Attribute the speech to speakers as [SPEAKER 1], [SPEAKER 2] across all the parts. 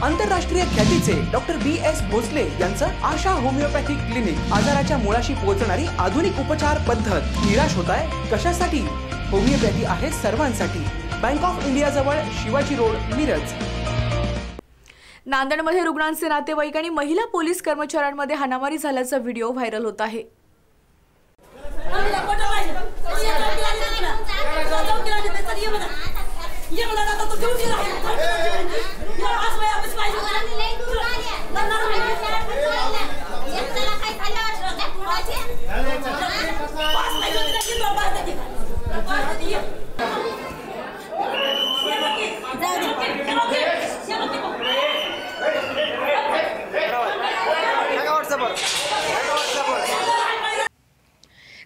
[SPEAKER 1] आंतरराष्ट्रीय ख्यातीचे doctor BS Bhosale यांचं आशा होमिओपॅथिक क्लिनिक, आजाराच्या मुळाशी पोहोचणारी आधुनिक उपचार पद्धत। निराश होताय कशासाठी? होमिओपॅथी आहे सर्वांसाठी। बँक ऑफ इंडिया जवळ शिवाजी रोड, मिरज।
[SPEAKER 2] नांदेडमध्ये रुग्णांचे नातेवाईक आणि महिला पोलीस कर्मचाऱ्यांमध्ये हाणामारी झाल्याचा व्हिडिओ व्हायरल होत आहे।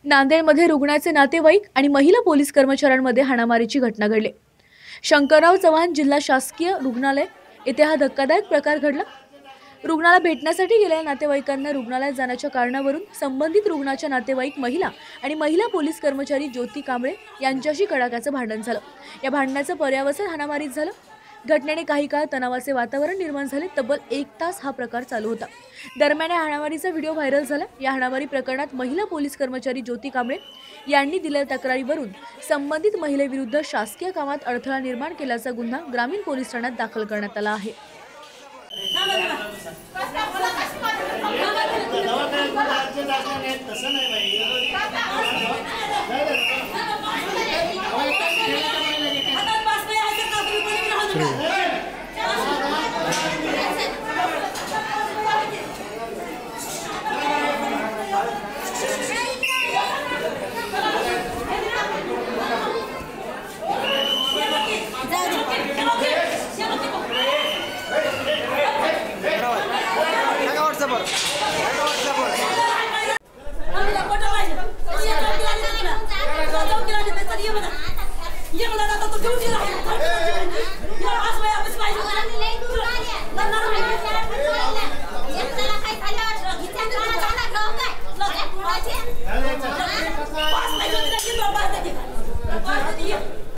[SPEAKER 2] नांदेडमध्ये रुग्णाचे नातेवाईक आणि महिला पोलीस कर्मचाऱ्यांमध्ये हाणामारीची घटना घडली। शंकरराव चव्हाण जिल्हा शासकीय रुग्णालय येथे हा धक्कादायक प्रकार घडला। रुग्णाला भेटण्यासाठी गेलेल्या नातेवाईकांना रुग्णालयात जाण्याच्या कारणावरून संबंधित रुग्णाच्या नातेवाईक महिला आणि महिला पोलीस कर्मचारी ज्योती कांबळे यांच्याशी कडाक्याचं भांडण झालं। या भांडणाचं पर्यावसन हाणामारीत झालं। घटनेने काही काळ तणावाचे वातावरण निर्माण झाले। तब्बल 1 तास हा प्रकार चालू होता। दरम्यान या हाणामारीचा व्हिडिओ व्हायरल झाला। या हाणामारी प्रकरणात महिला पोलीस कर्मचारी ज्योती कांबळे यांनी दिलेल्या तक्रारीवरून संबंधित महिलेविरुद्ध शासकीय कामात अडथळा निर्माण केल्याचा गुन्हा ग्रामीण पोलीस ठाण्यात दाखल करण्यात आला आहे।